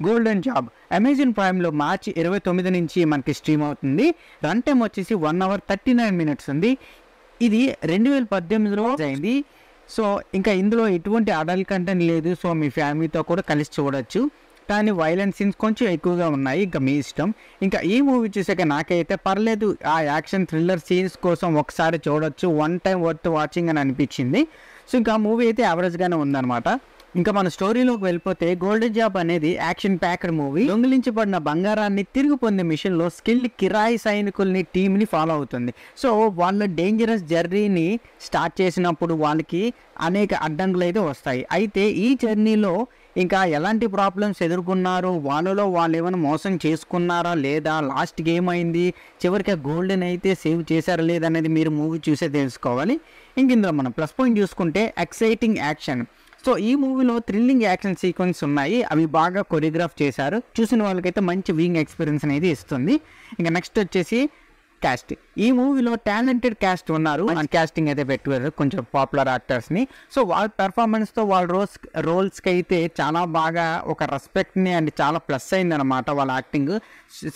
Golden job Amazon ప్రైమ్లో మార్చి 29 నుంచి మనకి stream అవుతుంది. రన్ టైం వచ్చేసి 1 hour 39 minutes ఉంది. ఇది 2018లో అయింది. సో ఇంకా ఇందులో ఎటువంటి అడల్ట్ కంటెంట్ లేదు. సో మీ ఫ్యామిలీతో కూడా కలిసి చూడొచ్చు. కానీ వైలెన్స్ సీన్స్ కొంచెం ఎక్కువగా ఉన్నాయి. ఇంకా మీ ఇష్టం. ఇంకా ఈ మూవీ చూసాక నాకైతే పర్లేదు, ఆ యాక్షన్ థ్రిల్లర్ సీన్స్ కోసం ఒకసారి చూడొచ్చు, వన్ టైం వర్త్ వాచింగ్ అని అనిపించింది. సో ఇంకా మూవీ అయితే యావరేజ్గానే ఉందన్నమాట. ఇంకా మన స్టోరీలోకి వెళ్ళిపోతే గోల్డెన్ జాబ్ అనేది యాక్షన్ ప్యాక్డ్ మూవీ. దొంగిలించబడిన బంగారాన్ని తిరిగి పొందే మిషన్లో స్కిల్డ్ కిరాయి సైనికుల్ని టీంని ఫాలో అవుతుంది. సో వాళ్ళ డేంజరస్ జర్నీని స్టార్ట్ చేసినప్పుడు వాళ్ళకి అనేక అడ్డంకులు అయితే వస్తాయి. అయితే ఈ జర్నీలో ఇంకా ఎలాంటి ప్రాబ్లమ్స్ ఎదుర్కొన్నారు, వాళ్ళలో వాళ్ళు ఏమైనా మోసం చేసుకున్నారా లేదా, లాస్ట్ గేమ్ అయింది, చివరికి గోల్డెన్ అయితే సేవ్ చేశారా లేదనేది మీరు మూవీ చూసే తెలుసుకోవాలి. ఇంక ఇందులో మనం ప్లస్ పాయింట్ చూసుకుంటే ఎక్సైటింగ్ యాక్షన్. సో ఈ మూవీలో థ్రిల్లింగ్ యాక్షన్ సీక్వెన్స్ ఉన్నాయి. అవి బాగా కొరియోగ్రాఫ్ చేశారు. చూసిన వాళ్ళకైతే మంచి వ్యూయింగ్ ఎక్స్పీరియన్స్ అనేది ఇస్తుంది. ఇంకా నెక్స్ట్ వచ్చేసి క్యాస్ట్. ఈ మూవీలో టాలెంటెడ్ క్యాస్ట్ ఉన్నారు. క్యాస్టింగ్ అయితే పెట్టారు కొంచెం పాపులర్ యాక్టర్స్ని. సో వాళ్ళ పెర్ఫార్మెన్స్తో వాళ్ళ రోల్స్కి అయితే చాలా బాగా ఒక రెస్పెక్ట్ని అండ్ చాలా ప్లస్ అయిందనమాట వాళ్ళ యాక్టింగ్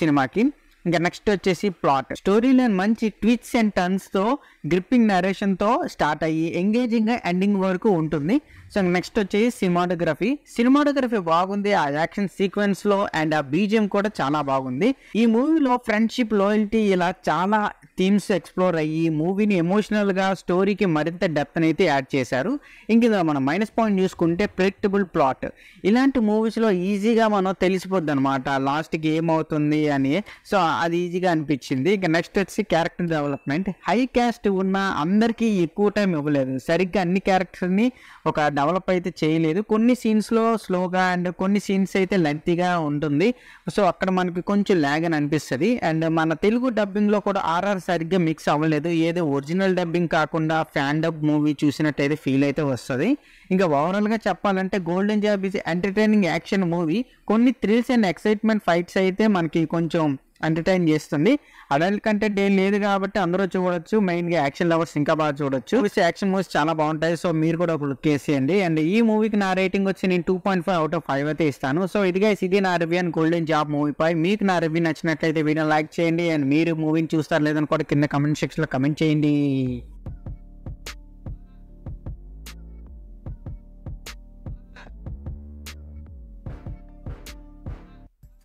సినిమాకి. ఇంకా నెక్స్ట్ వచ్చేసి ప్లాట్. స్టోరీ లైన్ మంచి ట్విస్ట్స్ అండ్ టర్న్స్తో గ్రిప్పింగ్ నరేషన్తో స్టార్ట్ అయ్యి ఎంగేజింగ్గా ఎండింగ్ వరకు ఉంటుంది. సో నెక్స్ట్ వచ్చేసి సినిమాటోగ్రఫీ బాగుంది. ఆ యాక్షన్ సీక్వెన్స్లో అండ్ ఆ బీజిఎం కూడా చాలా బాగుంది. ఈ మూవీలో ఫ్రెండ్షిప్, లాయల్టీ ఇలా చాలా థీమ్స్ ఎక్స్ప్లోర్ అయ్యి మూవీని ఎమోషనల్గా స్టోరీకి మరింత డెప్త్ అయితే యాడ్ చేశారు. ఇంక మనం మైనస్ పాయింట్ చూసుకుంటే ప్రెడిక్టబుల్ ప్లాట్. ఇలాంటి మూవీస్లో ఈజీగా మనం తెలిసిపోద్ది అనమాట లాస్ట్కి ఏమవుతుంది అని. సో అది ఈజీగా అనిపించింది. ఇక నెక్స్ట్ వచ్చి క్యారెక్టర్ డెవలప్మెంట్. హై క్యాస్ట్ ఉన్న అందరికీ ఎక్కువ టైం ఇవ్వలేదు. సరిగ్గా అన్ని క్యారెక్టర్ని ఒక డెవలప్ అయితే చేయలేదు. కొన్ని సీన్స్లో స్లోగా అండ్ కొన్ని సీన్స్ అయితే లెంతీగా ఉంటుంది. సో అక్కడ మనకి కొంచెం ల్యాగ్ అని అనిపిస్తుంది. అండ్ మన తెలుగు డబ్బింగ్లో కూడా ఆర్ఆర్ సరిగ్గా మిక్స్ అవ్వలేదు. ఏదో ఒరిజినల్ డబ్బింగ్ కాకుండా ఫ్యాన్ డబ్ మూవీ చూసినట్టయితే ఫీల్ అయితే వస్తుంది. ఇంకా ఓవరాల్గా చెప్పాలంటే golden job is entertaining action movie. కొన్ని థ్రిల్స్ అండ్ ఎక్సైట్మెంట్ ఫైట్స్ అయితే మనకి కొంచెం ఎంటర్టైన్ చేస్తుంది. అడల్ట్ కంటెంట్ ఏం లేదు కాబట్టి అందరూ చూడొచ్చు. మెయిన్గా యాక్షన్ లవర్స్ ఇంకా బాగా చూడొచ్చు. యాక్షన్ మూవీస్ చాలా బాగుంటాయి. సో మీరు కూడా ఒక లుక్ వేసేయండి. అండ్ ఈ మూవీకి నా రేటింగ్ వచ్చి నేను 2.5 out of 5 అయితే ఇస్తాను. సో ఇది నా రివ్యూ అండ్ గోల్డెన్ జాబ్ మూవీపై. మీకు నా రివ్యూ నచ్చినట్లయితే వీడియో లైక్ చేయండి. అండ్ మీరు మూవీని చూస్తారు లేదని కూడా కింద కమెంట్ సెక్షన్లో కమెంట్ చేయండి.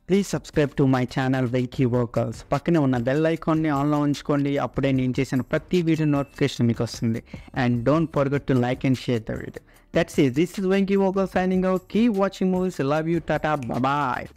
Please subscribe to my channel Venky vocals. పక్కనే ఉన్న బెల్ ఐకాన్ని ఆన్లో ఉంచుకోండి. అప్పుడే నేను చేసిన ప్రతి వీడియో నోటిఫికేషన్ మీకు వస్తుంది. And don't forget to like and share the video. That's it. This is Venky vocals signing out. Keep watching movies. Love you. Tata. Bye.